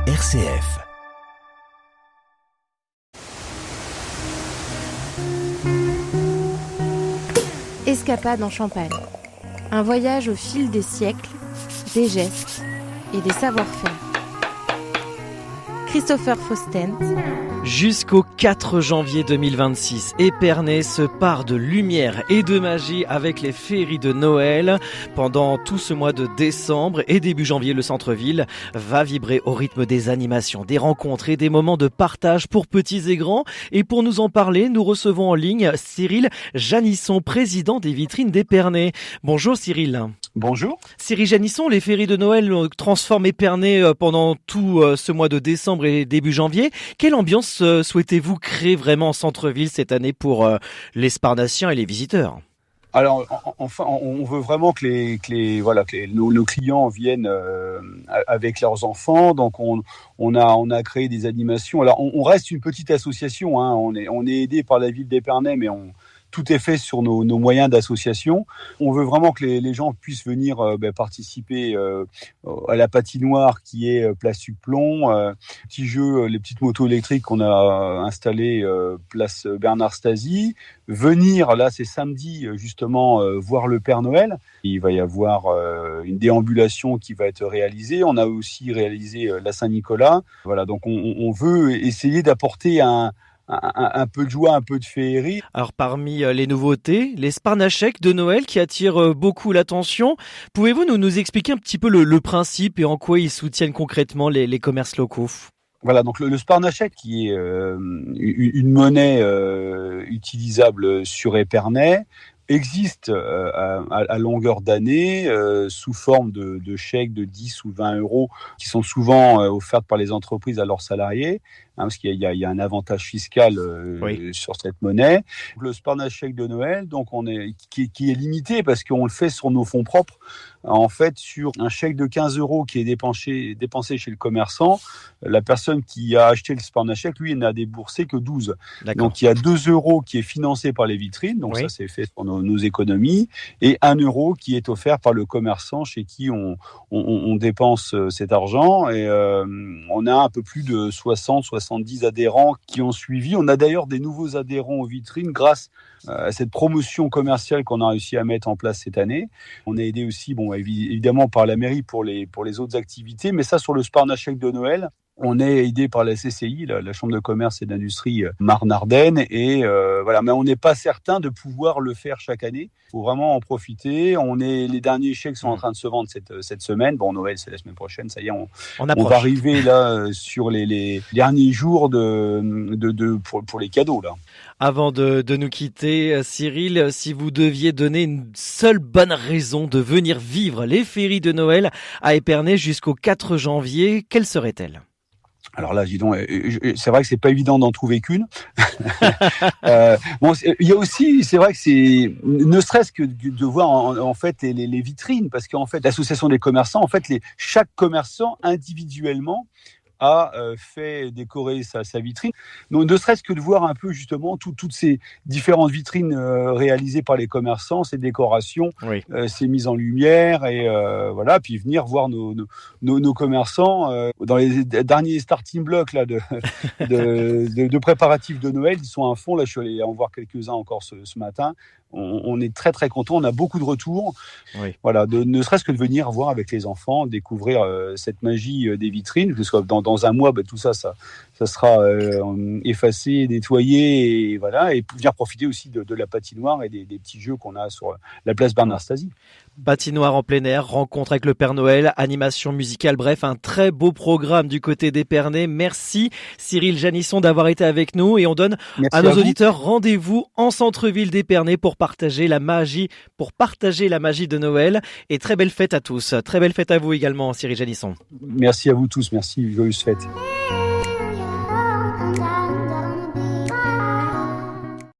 RCF. Escapade en Champagne. Un voyage au fil des siècles, des gestes et des savoir-faire. Christopher Faustent. Jusqu'au 4 janvier 2026, Épernay se part de lumière et de magie avec les féeries de Noël. Pendant tout ce mois de décembre et début janvier, le centre-ville va vibrer au rythme des animations, des rencontres et des moments de partage pour petits et grands. Et pour nous en parler, nous recevons en ligne Cyril Janisson, président des vitrines d'Épernay. Bonjour Cyril. Bonjour. Cyril Janisson, les féeries de Noël transforment Épernay pendant tout ce mois de décembre et début janvier. Quelle ambiance souhaitez-vous créer vraiment en centre-ville cette année pour les Sparnassiens et les visiteurs ? Alors, enfin, on veut vraiment que nos clients viennent avec leurs enfants. Donc, on a créé des animations. Alors, on reste une petite association. Hein. On est aidé par la ville d'Épernay, mais tout est fait sur nos moyens d'association. On veut vraiment que les gens puissent venir participer à la patinoire qui est place Sucplon, petits jeux, les petites motos électriques qu'on a installées place Bernard Stasi. Venir, là c'est samedi, justement voir le Père Noël. Il va y avoir une déambulation qui va être réalisée. On a aussi réalisé la Saint-Nicolas. Voilà, donc on veut essayer d'apporter un peu de joie, un peu de féerie. Alors parmi les nouveautés, les Sparnachek de Noël qui attirent beaucoup l'attention. Pouvez-vous nous expliquer un petit peu le principe et en quoi ils soutiennent concrètement les commerces locaux ? Voilà, donc le Sparnachek qui est une monnaie utilisable sur Épernay, existe à longueur d'année sous forme de chèques de 10 ou 20 euros qui sont souvent offertes par les entreprises à leurs salariés, parce qu'il y a un avantage fiscal sur cette monnaie. Le Sparnachek de Noël, donc qui est limité parce qu'on le fait sur nos fonds propres. En fait, sur un chèque de 15 euros qui est dépensé chez le commerçant, la personne qui a acheté le Sparnachek, lui, n'a déboursé que 12. D'accord. Donc, il y a 2 euros qui est financé par les vitrines, donc ça, c'est fait pour nos économies, et 1 euro qui est offert par le commerçant chez qui on dépense cet argent. Et on a un peu plus de 70 adhérents qui ont suivi. On a d'ailleurs des nouveaux adhérents aux vitrines grâce à cette promotion commerciale qu'on a réussi à mettre en place cette année. On est aidé aussi, évidemment, par la mairie pour les autres activités, mais ça, sur le Sparnachek de Noël, on est aidé par la CCI, la Chambre de commerce et d'industrie Marne-Ardenne, et voilà. Mais on n'est pas certain de pouvoir le faire chaque année. Il faut vraiment en profiter. Les derniers chèques sont en train de se vendre cette semaine. Bon, Noël, c'est la semaine prochaine. Ça y est, on va arriver là sur les derniers jours pour les cadeaux là. Avant de nous quitter, Cyril, si vous deviez donner une seule bonne raison de venir vivre les féeries de Noël à Épernay jusqu'au 4 janvier, quelle serait-elle ? Alors là, dis donc, c'est vrai que c'est pas évident d'en trouver qu'une. Il y a aussi, c'est vrai que c'est ne serait-ce que de voir en fait les vitrines, parce qu'en fait l'association des commerçants, en fait chaque commerçant individuellement a fait décorer sa vitrine. Donc, ne serait-ce que de voir un peu justement toutes ces différentes vitrines réalisées par les commerçants, ces décorations, ces mises en lumière, et voilà, puis venir voir nos commerçants dans les derniers starting blocks là de préparatifs de Noël. Ils sont à fond. Là, je suis allé en voir quelques-uns encore ce matin. On est très très content, on a beaucoup de retours. Voilà, ne serait-ce que de venir voir avec les enfants, découvrir cette magie des vitrines, parce que dans un mois, tout ça sera effacé, nettoyé, et voilà, et venir profiter aussi de la patinoire et des petits jeux qu'on a sur la place Bernard Stasi. Patinoire en plein air, rencontre avec le Père Noël, animation musicale, bref, un très beau programme du côté d'Épernay. Merci Cyril Janisson d'avoir été avec nous, et on donne à nos auditeurs rendez-vous en centre-ville d'Épernay pour partager la magie de Noël, et très belle fête à tous. Très belle fête à vous également, Cyril Janisson. Merci à vous tous, merci, joyeuse fête.